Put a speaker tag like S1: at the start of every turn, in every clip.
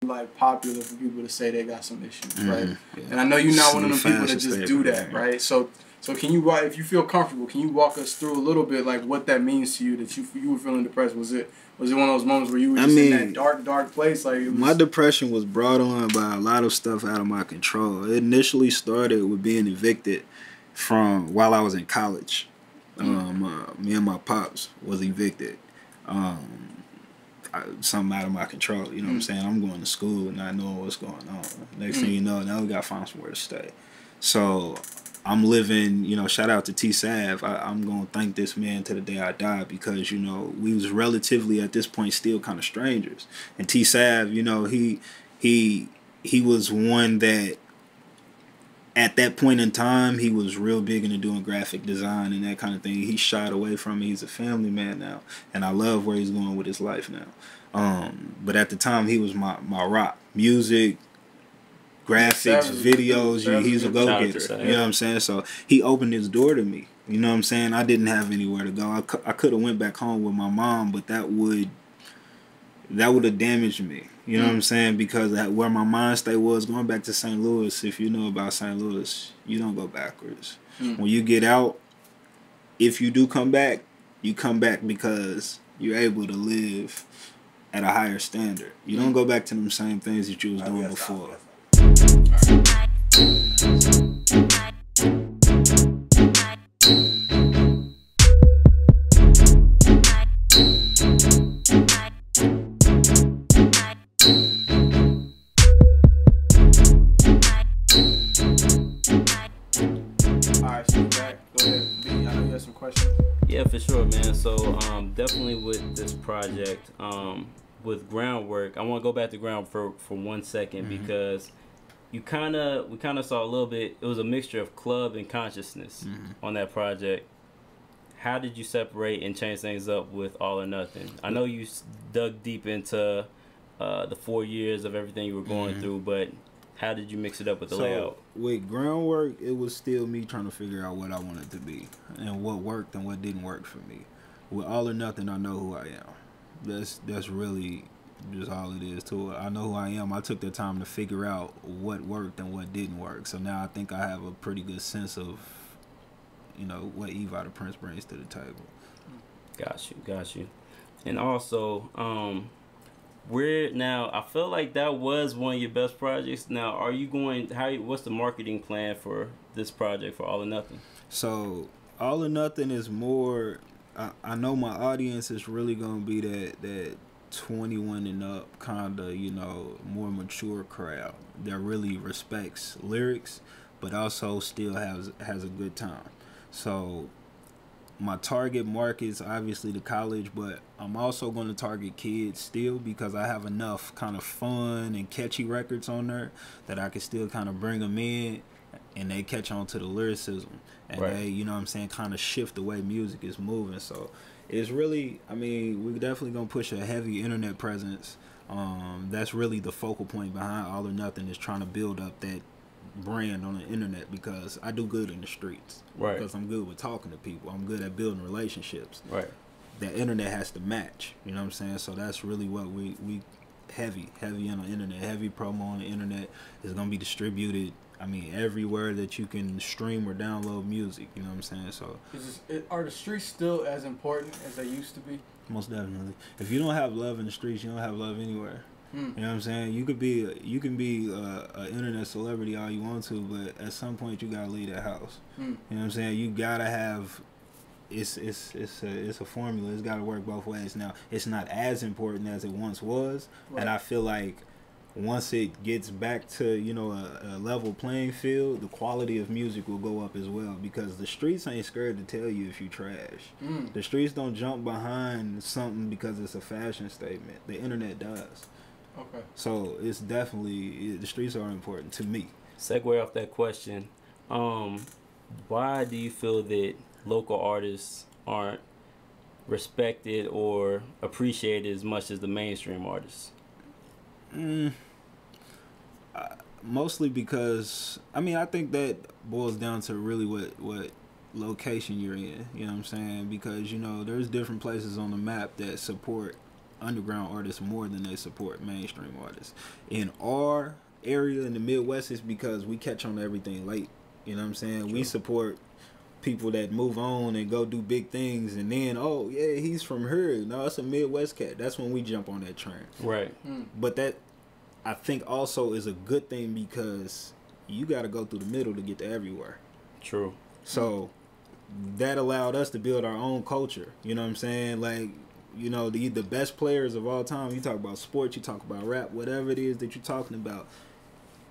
S1: like popular for people to say they got some issues, right? Yeah. And I know you're not one of them people that just do that, right? So can you, if you feel comfortable, can you walk us through a little bit like what that means to you, that you were feeling depressed? Was it one of those moments where you were just in that dark place? Like
S2: my depression was brought on by a lot of stuff out of my control. It initially started with being evicted from while I was in college. Me and my pops was evicted. Something out of my control, you know what I'm saying? I'm going to school and not knowing what's going on. Next thing you know, now we got to find somewhere to stay. So I'm living, shout out to T-Sav. I'm going to thank this man to the day I die because, we was relatively at this point still kind of strangers. And T-Sav, he was one that at that point in time, he was real big into doing graphic design and that kind of thing. He shied away from it. He's a family man now, and I love where he's going with his life now. But at the time, he was my rock. Music, graphics, videos. He's a go-getter. You know what I'm saying? So he opened his door to me. You know what I'm saying? I didn't have anywhere to go. I could have went back home with my mom, but that would have damaged me. You know what I'm saying? Because where my mind state was, going back to St. Louis, if you know about St. Louis, you don't go backwards. When you get out, if you do come back, you come back because you're able to live at a higher standard. You don't go back to them same things that you was doing before.
S3: Yeah, for sure, man. So definitely with this project, with Groundwork, I want to go back to ground for 1 second because we kind of saw a little bit. It was a mixture of club and consciousness on that project. How did you separate and change things up with All or Nothing? I know you dug deep into the 4 years of everything you were going through, but how did you mix it up with the layout?
S2: With Groundwork, it was still me trying to figure out what I wanted to be and what worked and what didn't work for me. With All or Nothing, I know who I am. That's really just all it is to it. I know who I am. I took the time to figure out what worked and what didn't work. So now I think I have a pretty good sense of, what Eva the Prince brings to the table.
S3: Got you. And also, I feel like that was one of your best projects. Now, are you what's the marketing plan for this project for All or Nothing?
S2: So, All or Nothing is more, I know my audience is really going to be that 21 and up kind of, more mature crowd that really respects lyrics, but also still has a good time. So, my target market is obviously the college, but I'm also going to target kids still because I have enough kind of fun and catchy records on there that I can still kind of bring them in and they catch on to the lyricism and they, kind of shift the way music is moving. So it's really, we're definitely going to push a heavy internet presence. That's really the focal point behind All or Nothing, is trying to build up that brand on the internet because I do good in the streets.
S3: Right.
S2: Because I'm good with talking to people. I'm good at building relationships.
S3: Right.
S2: The internet has to match. You know what I'm saying? So that's really what we heavy on the internet. Heavy promo on the internet is going to be distributed, everywhere that you can stream or download music. You know what I'm saying? So
S1: are the streets still as important as they used to be?
S2: Most definitely. If you don't have love in the streets, you don't have love anywhere. You know what I'm saying? You can be a internet celebrity all you want to, but at some point you gotta leave that house. You know what I'm saying? You gotta have it's a formula. It's gotta work both ways. Now it's not as important as it once was, and I feel like once it gets back to a level playing field, the quality of music will go up as well because the streets ain't scared to tell you if you trash. The streets don't jump behind something because it's a fashion statement. The internet does.
S1: Okay.
S2: So it's definitely, the streets are important to me.
S3: Segue off that question, why do you feel that local artists aren't respected or appreciated as much as the mainstream artists?
S2: Mostly because, I think that boils down to really what location you're in. You know what I'm saying? Because, there's different places on the map that support underground artists more than they support mainstream artists. In our area in the Midwest, it's because we catch on to everything late. You know what I'm saying? True. We support people that move on and go do big things, and then, oh yeah, he's from here. No, it's a Midwest cat. That's when we jump on that train.
S3: Right.
S2: But that, I think, also is a good thing because you got to go through the middle to get to everywhere.
S3: True.
S2: So that allowed us to build our own culture. You know what I'm saying? Like, you know, the best players of all time. You talk about sports, you talk about rap, whatever it is that you're talking about.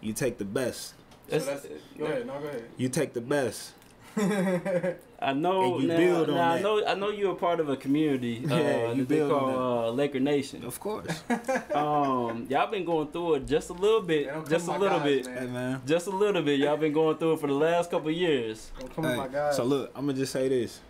S2: You take the best.
S1: So go ahead.
S2: You take the best.
S3: I know. I know you're a part of a community that they call Laker Nation.
S2: Of course.
S3: Y'all been going through it just a little bit. Just a little bit.
S2: Hey, man.
S3: Just a little bit. Y'all been going through it for the last couple of years.
S2: So look, I'm gonna just say this.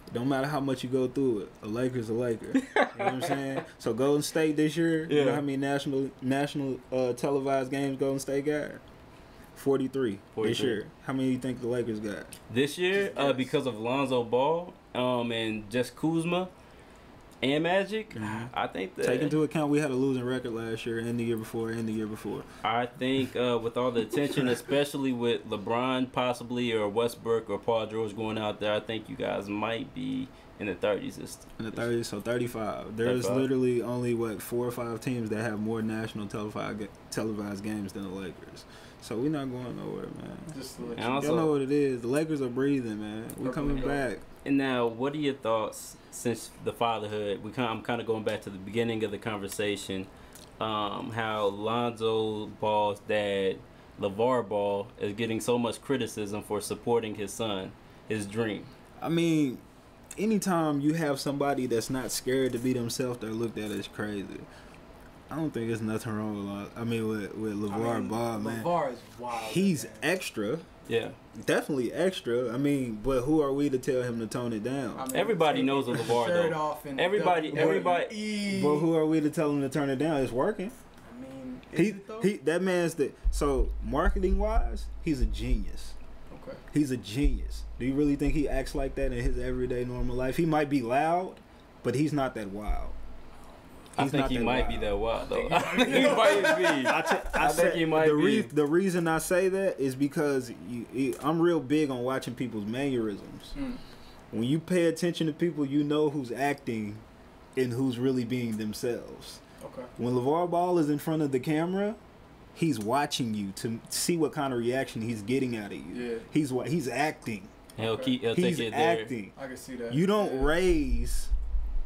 S2: It don't matter how much you go through it, a Laker's a Laker. You know what I'm saying? So Golden State this year, you know how many national televised games Golden State got? 43 this year. How many do you think the Lakers got?
S3: This year, because of Lonzo Ball and just Kuzma and Magic, I think that...
S2: Take into account we had a losing record last year and the year before and the year before.
S3: I think with all the attention, especially with LeBron possibly or Westbrook or Paul George going out there, I think you guys might be in the 30s.
S2: In the 30s, so 35. There's literally only, 4 or 5 teams that have more national televised games than the Lakers. So we're not going nowhere, man.
S1: Just to let
S2: y'all know what it is. The Lakers are breathing, man. We're coming back.
S3: And now, what are your thoughts since the fatherhood? I'm kind of going back to the beginning of the conversation. How Lonzo Ball's dad, LeVar Ball, is getting so much criticism for supporting his son, his dream.
S2: I mean, anytime you have somebody that's not scared to be themselves, they're looked at as crazy. I don't think there's nothing wrong with LeVar Ball, man.
S1: LeVar is wild.
S2: He's extra.
S3: Yeah.
S2: Definitely extra. I mean, but who are we to tell him to tone it down? I mean,
S3: everybody knows a LeVar, though. Everybody.
S2: But who are we to tell him to turn it down? It's working.
S1: I mean,
S2: that man's so marketing wise, he's a genius.
S1: Okay.
S2: He's a genius. Do you really think he acts like that in his everyday normal life? He might be loud, but he's not that wild.
S3: I think he might be that wild, though. I think he might be. I think he might be.
S2: The reason I say that is because I'm real big on watching people's mannerisms. When you pay attention to people, you know who's acting and who's really being themselves.
S1: Okay.
S2: When LeVar Ball is in front of the camera, he's watching you to see what kind of reaction he's getting out of you. Yeah. He's acting.
S3: He'll take it there.
S2: Acting.
S1: I can see that.
S2: You don't raise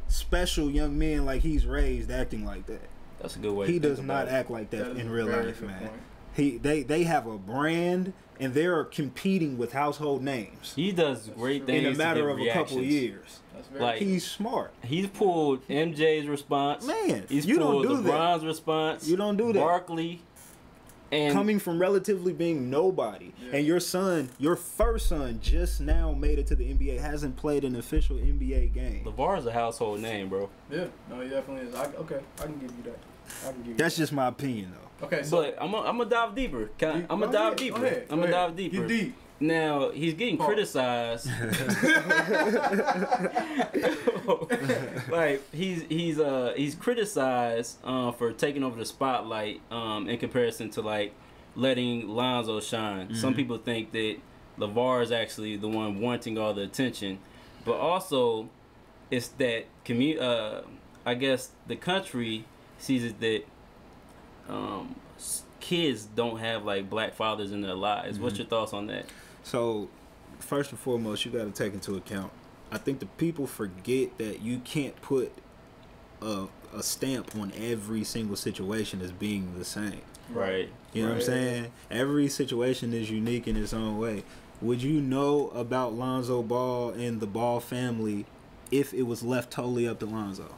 S2: special young men like he's raised acting like that.
S3: That's a good way.
S2: He does not act like that in real life, man. They have a brand and they're competing with household names.
S3: He does great things
S2: in a matter of a couple of years.
S3: Like,
S2: he's smart.
S3: He's pulled MJ's response.
S2: Man,
S3: he's pulled LeBron's response.
S2: You don't do that.
S3: Barkley. And
S2: coming from relatively being nobody, and your first son, just now made it to the NBA, hasn't played an official NBA game.
S3: LeVar's a household name, bro.
S1: Yeah, no, he definitely is. I can give you that.
S2: That's just my opinion, though.
S1: Okay, so
S3: but I'm gonna dive deeper. I'm gonna dive deeper. I'm gonna dive deeper.
S1: You're deep.
S3: Now he's getting criticized. Like he's criticized for taking over the spotlight in comparison to like letting Lonzo shine. Mm-hmm. Some people think that LeVar is actually the one wanting all the attention, but also it's that I guess the country sees it that kids don't have like black fathers in their lives. Mm-hmm. What's your thoughts on that?
S2: So, first and foremost, you got to take into account. I think the people forget that you can't put a stamp on every single situation as being the same.
S3: Right.
S2: You know what I'm saying? Every situation is unique in its own way. Would you know about Lonzo Ball and the Ball family if it was left totally up to Lonzo?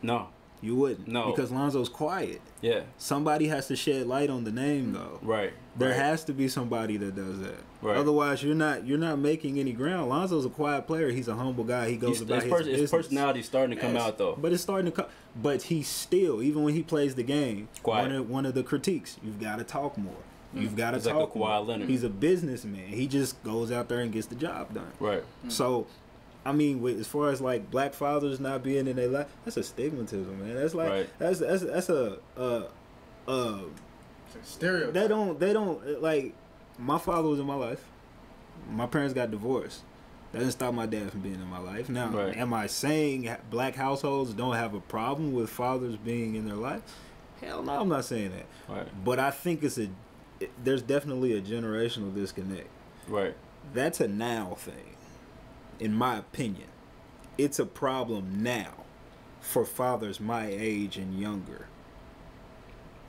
S3: No.
S2: You wouldn't.
S3: No.
S2: Because Lonzo's quiet.
S3: Yeah.
S2: Somebody has to shed light on the name, though.
S3: Right.
S2: There has to be somebody that does that.
S3: Right.
S2: Otherwise, you're not making any ground. Lonzo's a quiet player. He's a humble guy. He goes about his business.
S3: His personality's starting to come out, though.
S2: But it's starting to come. But he's still, even when he plays the game,
S3: quiet.
S2: One of the critiques, you've got to talk more. You've got to talk
S3: like a
S2: more.
S3: Leonard.
S2: He's a businessman. He just goes out there and gets the job done.
S3: Right.
S2: So I mean, as far as like black fathers not being in their life, that's a stigmatism, man. That's like that's a
S1: stereotype.
S2: They don't like. My father was in my life. My parents got divorced. That didn't stop my dad from being in my life. Now, am I saying black households don't have a problem with fathers being in their life? Hell no, I'm not saying that.
S3: Right.
S2: But I think there's definitely a generational disconnect.
S3: Right.
S2: That's a now thing, in my opinion. It's a problem now for fathers my age and younger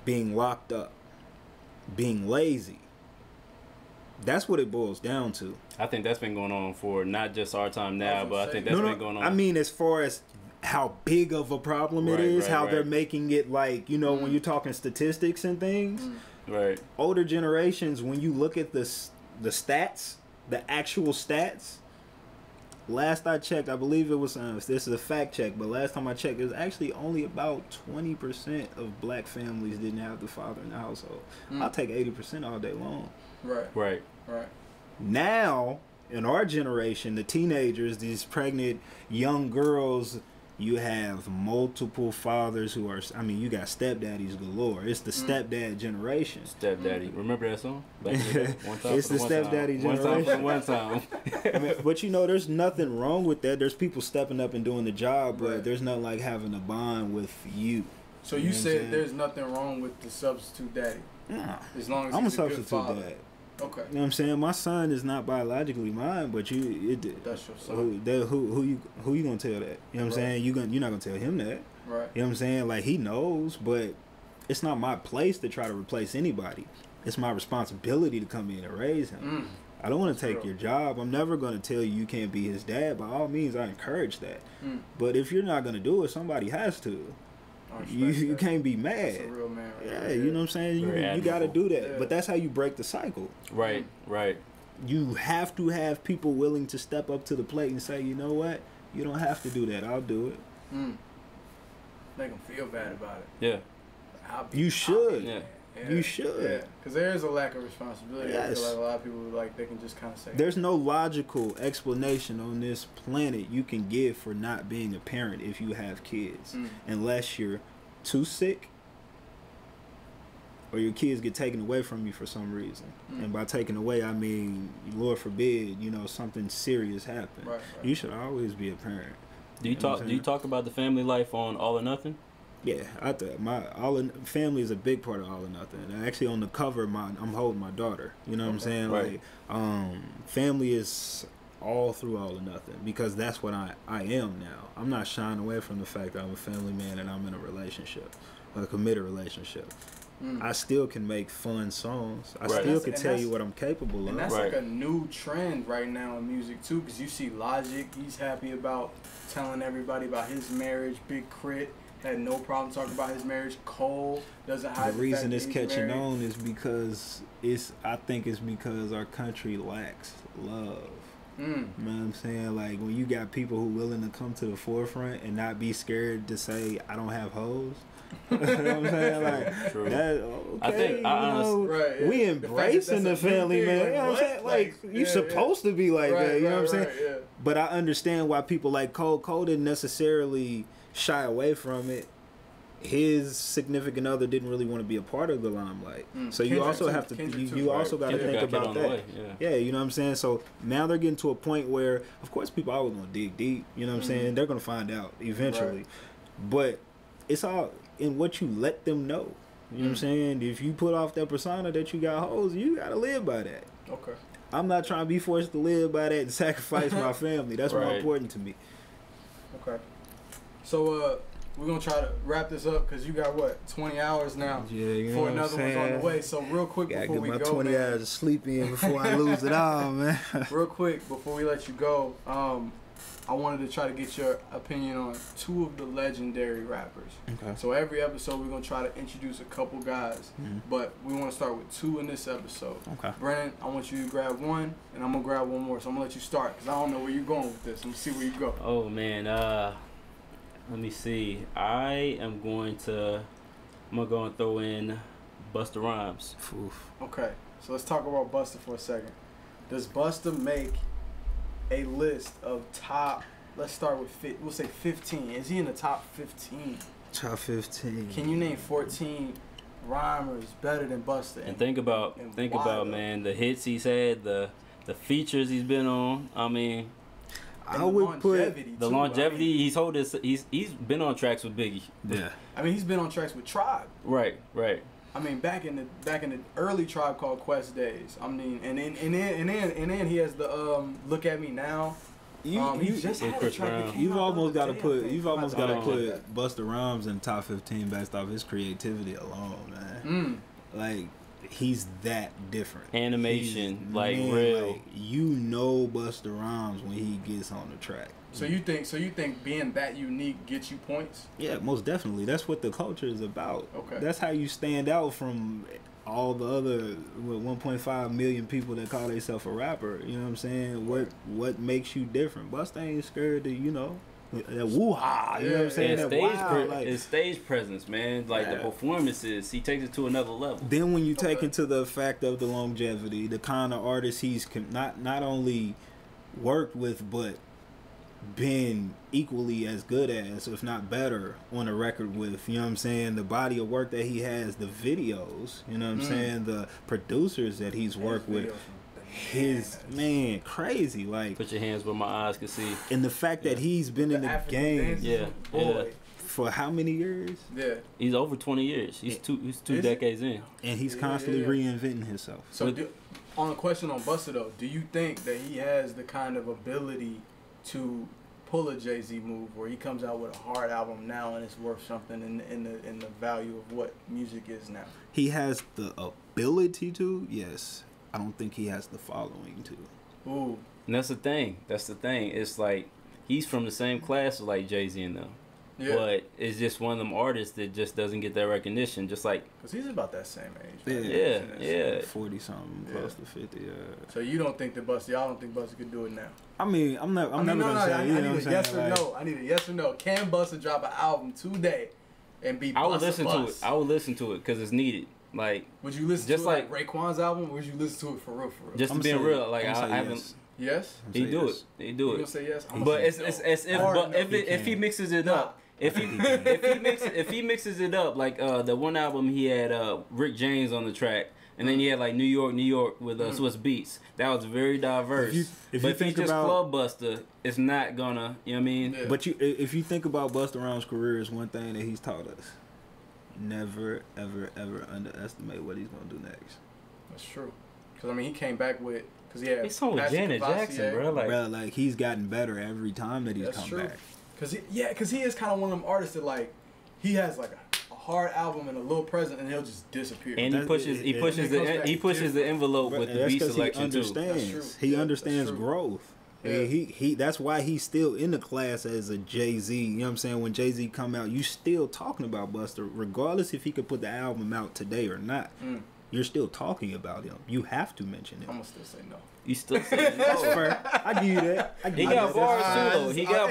S2: being locked up, being lazy. That's what it boils down to.
S3: I think that's been going on for not just our time now, but I think that's been going on.
S2: I mean, as far as how big of a problem it is, how they're making it like, you know, when you're talking statistics and things.
S3: Right.
S2: Older generations, when you look at the stats, the actual stats, last I checked, I believe it was, this is a fact check, but last time I checked, it was actually only about 20% of black families didn't have the father in the household. I'll take 80% all day long.
S1: Right.
S2: Now, in our generation, the teenagers, these pregnant young girls, you have multiple fathers who are, I mean, you got stepdaddies galore. It's the stepdad generation.
S3: Stepdaddy. Remember that song? Back in the day?
S2: It's the stepdaddy generation.
S3: One time.
S2: I mean, but you know, there's nothing wrong with that. There's people stepping up and doing the job, but there's nothing like having a bond with you.
S1: So you said there's nothing wrong with the substitute daddy?
S2: Nah.
S1: As long as
S2: I'm a
S1: he's a good
S2: substitute
S1: father.
S2: dad.
S1: Okay.
S2: You know what I'm saying? My son is not biologically mine, but
S1: that's your son.
S2: Who you gonna tell that? You know what I'm saying? You're not gonna tell him that.
S1: Right.
S2: You know what I'm saying? Like, he knows, but it's not my place to try to replace anybody. It's my responsibility to come in and raise him. I don't want to take your job. I'm never going to tell you can't be his dad. By all means, I encourage that. But if you're not going to do it, somebody has to. You can't be mad.
S1: That's a real man. Right
S2: you know what I'm saying? You got to do that. But that's how you break the cycle.
S3: Right.
S2: You have to have people willing to step up to the plate and say, you know what? You don't have to do that. I'll do it.
S1: Make them feel bad about it.
S3: Yeah.
S2: You should.
S1: Yeah.
S2: You should.
S1: Yeah. Because there is a lack of responsibility. I feel like a lot of people, like, they can just kind of say.
S2: There's no logical explanation on this planet you can give for not being a parent if you have kids. Unless you're too sick or your kids get taken away from you for some reason. And by taken away, I mean, Lord forbid, you know, something serious happened.
S1: Right.
S2: You should always be a parent.
S3: Do you talk about the family life on All or Nothing?
S2: Yeah, I think family is a big part of All or Nothing. And actually, on the cover, I'm holding my daughter. You know what I'm saying?
S3: Right.
S2: Like, family is all through All or Nothing because that's what I am now. I'm not shying away from the fact that I'm a family man and I'm in a relationship, a committed relationship. I still can make fun songs. I still can tell you what I'm capable of.
S1: And that's like a new trend right now in music too, because you see Logic, he's happy about telling everybody about his marriage. Big Crit had no problem talking about his marriage. Cole doesn't hide
S2: the reason it's catching on is because I think it's because our country lacks love. You know what I'm saying? Like, when you got people who willing to come to the forefront and not be scared to say, I don't have hoes. You know what I'm saying? Like,
S3: true.
S2: I think we embracing the family, man. You know what I'm saying? Like, you supposed to be like that. You know what I'm saying?
S1: Yeah.
S2: But I understand why people like Cole didn't necessarily shy away from it. His significant other didn't really want to be a part of the limelight. So you also have to you also got to think about that. Yeah, you know what I'm saying? So now they're getting to a point where, of course, people are always going to dig deep. You know what I'm saying? They're going to find out eventually. But it's all in what you let them know. You know what I'm saying? If you put off that persona that you got hoes, you got to live by that.
S1: Okay.
S2: I'm not trying to be forced to live by that and sacrifice my family. That's more important to me.
S1: Okay. So, we're going to try to wrap this up because you got, 20 hours now before another one's on the way. So, real quick before we go,
S2: get my 20 hours of sleep in before I lose it all, man.
S1: Real quick before we let you go, I wanted to try to get your opinion on two of the legendary rappers. Okay. So, every episode, we're going to try to introduce a couple guys. But we want to start with two in this episode. Okay. Brennan, I want you to grab one, and I'm going to grab one more. So, I'm going to let you start because I don't know where you're going with this. I'm going to see where you go.
S3: Oh, man. Let me see. I'm going to go and throw in Busta Rhymes.
S1: Okay, so let's talk about Busta for a second. Does Busta make a list of top. Let's start with we'll say 15. Is he in the top 15?
S2: Top 15.
S1: Can you name 14 rhymers better than Busta?
S3: And think about man, the hits he's had, the features he's been on. I mean,
S2: I would put
S3: the longevity. He's been on tracks with Biggie.
S2: Yeah.
S1: I mean, he's been on tracks with Tribe.
S3: Right.
S1: I mean, back in the early Tribe Called Quest days. I mean, and then he has the Look at Me Now. He just had a track.
S2: You've almost got to put Busta Rhymes in the top 15 based off his creativity alone, man. Like, he's that different.
S3: Animation,
S2: he's,
S3: like,
S2: man,
S3: real.
S2: Like, you know Busta Rhymes when he gets on the track.
S1: So you think being that unique gets you points?
S2: Yeah, most definitely. That's what the culture is about.
S1: Okay.
S2: That's how you stand out from all the other 1.5 million people that call themselves a rapper. You know what I'm saying? What makes you different? Busta ain't scared to, you know, that woo-ha. You know what I'm saying?
S3: His stage presence, man. Like, the performances, he takes it to another level.
S2: Then when you take into the fact of the longevity, the kind of artist he's not only worked with, but been equally as good as, if not better, on a record with, you know what I'm saying, the body of work that he has, the videos, you know what I'm saying, the producers that he's worked with, his, man, crazy, like,
S3: put your hands where my eyes can see.
S2: And the fact that he's been in the game
S1: boy.
S2: For how many years?
S1: Yeah.
S3: He's over 20 years. He's two decades in.
S2: And he's constantly reinventing himself.
S1: So on a question on Busta though, do you think that he has the kind of ability to pull a Jay-Z move where he comes out with a hard album now and it's worth something in the value of what music is now?
S2: He has the ability to, yes. I don't think he has the following to.
S1: Ooh.
S3: And that's the thing. It's like he's from the same class as like Jay-Z and them. Yeah. But it's just one of them artists that just doesn't get that recognition. Just like,
S1: because he's about that same age.
S3: Right? Yeah.
S2: 40 something, close to 50.
S1: So you don't think that y'all don't think Busta could do it now?
S2: I mean, I'm never gonna say.
S1: I need a yes or no. I need a yes or no. Can Busta drop an album today and be?
S3: I would listen to it. I would listen to it because it's needed. Like,
S1: would you listen to like Raekwon's album, or would you listen to it for real?
S3: Just to be real, like I haven't.
S1: Yes.
S3: He do it.
S1: You gonna say yes?
S3: But if he mixes it up. If he mixes it up, like the one album he had Rick James on the track, and then he had like New York with Swiss Beats. That was very diverse. If you think about Club Busta, it's not gonna, you know what I mean?
S2: Yeah. But if you think about Busta Rhymes' career, is one thing that he's taught us: never, ever, ever underestimate what he's gonna do next.
S1: That's true. Because I mean, he came back with
S3: it's on with Janet Jackson, bro.
S2: Like he's gotten better every time that he's come back.
S1: Cause he is kind of one of them artists that like he has like a hard album and a little present and he'll just disappear.
S3: And he pushes the envelope with the beat selection too.
S2: He understands growth. Yeah. He that's why he's still in the class as a Jay-Z. You know what I'm saying? When Jay-Z come out, you still talking about Busta, regardless if he could put the album out today or not. You're still talking about him. You have to mention him.
S1: I'm gonna still say no.
S3: You still say no?
S2: That's fair. I give you that.
S3: He got bars too, though. He got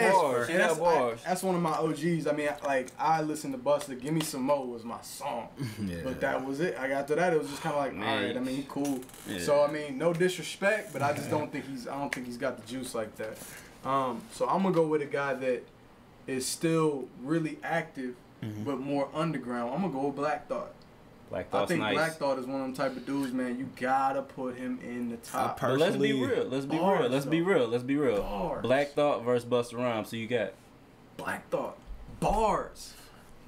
S3: bars.
S1: That's one of my OGs. I mean, like I listened to Busta. Give Me Some Mo was my song, but that was it. After that, it was just kind of like, all right. I mean, he cool. Yeah. So I mean, no disrespect, but I just don't think he's got the juice like that. So I'm gonna go with a guy that is still really active, but more underground. I'm gonna go with Black Thought.
S3: Black Thought's nice.
S1: Black Thought is one of them type of dudes, man. You gotta put him in the top.
S3: But let's be real.
S1: Bars.
S3: Black Thought versus Busta Rhymes. So you got
S1: Black Thought bars.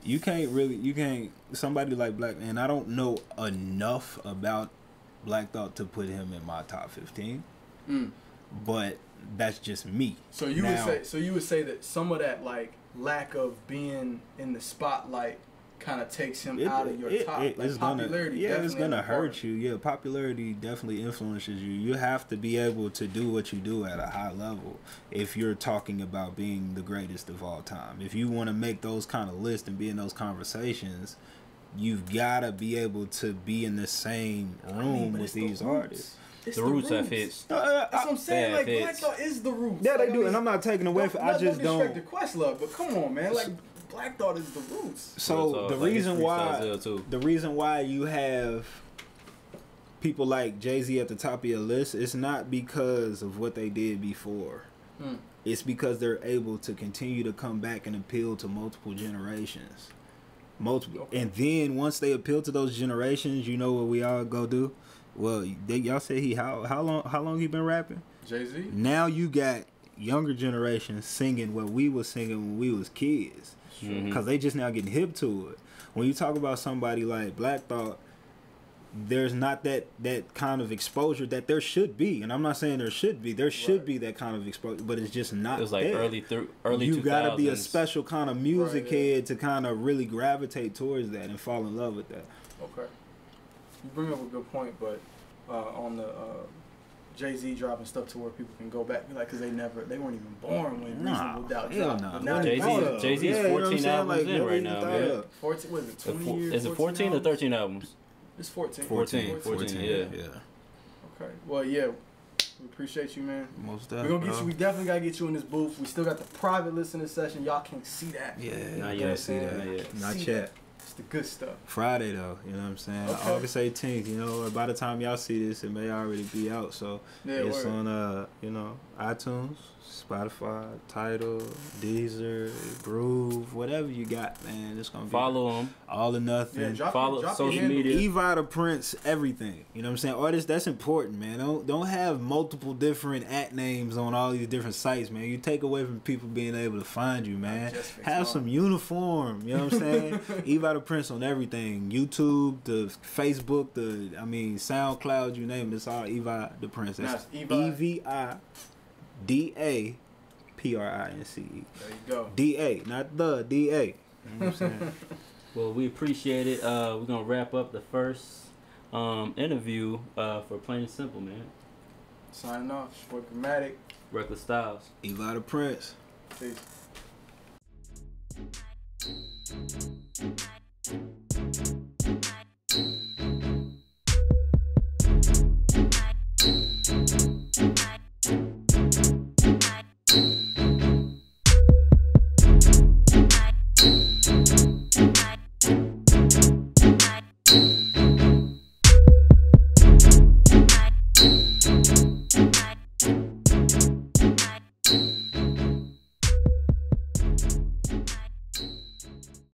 S2: You can't. Somebody like Black, and I don't know enough about Black Thought to put him in my top 15. But that's just me.
S1: So you would say that some of that like lack of being in the spotlight kind of takes him out of your top. It's
S2: gonna hurt you. Yeah, popularity definitely influences you. You have to be able to do what you do at a high level if you're talking about being the greatest of all time. If you want to make those kind of lists and be in those conversations, you've got to be able to be in the same room with these artists.
S3: The Roots have hits.
S1: That's what I'm saying. Like Black Thought is the Roots.
S2: Yeah, they do, and I'm not taking away from. I just don't.
S1: Disrespect the Questlove, but come on, man. Like Black Thought is the Roots.
S2: So the reason why you have people like Jay-Z at the top of your list, it's not because of what they did before. It's because they're able to continue to come back and appeal to multiple generations. And then once they appeal to those generations, you know what we all go do? Well, y'all say how long he been rapping?
S1: Jay-Z.
S2: Now you got younger generations singing what we was singing when we was kids, because they just now getting hip to it. When you talk about somebody like Black Thought, there's not that kind of exposure that there should be, and I'm not saying there should be. There should be that kind of exposure, but it's just not.
S3: It was like
S2: there.
S3: early
S2: You
S3: 2000s.
S2: gotta be a special kind of music head to kind of really gravitate towards that and fall in love with that.
S1: Okay, you bring up a good point, but on the Jay-Z dropping stuff to where people can go back, like, because they weren't even born when Reasonable Doubt dropped.
S3: No. Jay-Z's 14 albums in right now, man.
S1: 14, was it 20 years?
S3: Is it 14 or 13 albums?
S1: It's 14.
S3: 14, yeah.
S1: Okay. Well, yeah. We appreciate you, man.
S2: Most
S1: definitely. We're gonna get you. We definitely gotta get you in this booth. We still got the private listening session. Y'all can't see that.
S2: Yeah,
S3: not yet. See that.
S2: Not yet.
S1: It's the good stuff.
S2: Friday though, you know what I'm saying? Okay. August 18th, you know, by the time y'all see this, it may already be out. So it's on iTunes, Spotify, Tidal, Deezer, Groove, whatever you got, man. It's gonna be
S3: follow them.
S2: All or nothing.
S3: Follow social media.
S2: Eva the Prince, everything. You know what I'm saying? Artists, that's important, man. Don't have multiple different @ names on all these different sites, man. You take away from people being able to find you, man. Have some uniform. You know what I'm saying? Eva the Prince on everything. YouTube, the Facebook, SoundCloud, you name it. It's all Eva the Prince. That's EVIDAPRINCE.
S1: There you go.
S2: DA, not the DA. You know what I'm saying?
S3: Well, we appreciate it. We're gonna wrap up the first interview for Plain and Simple, man.
S1: Signing off. Short Grammatic.
S3: Reckless Styles.
S2: Eva the Prince.
S1: Peace.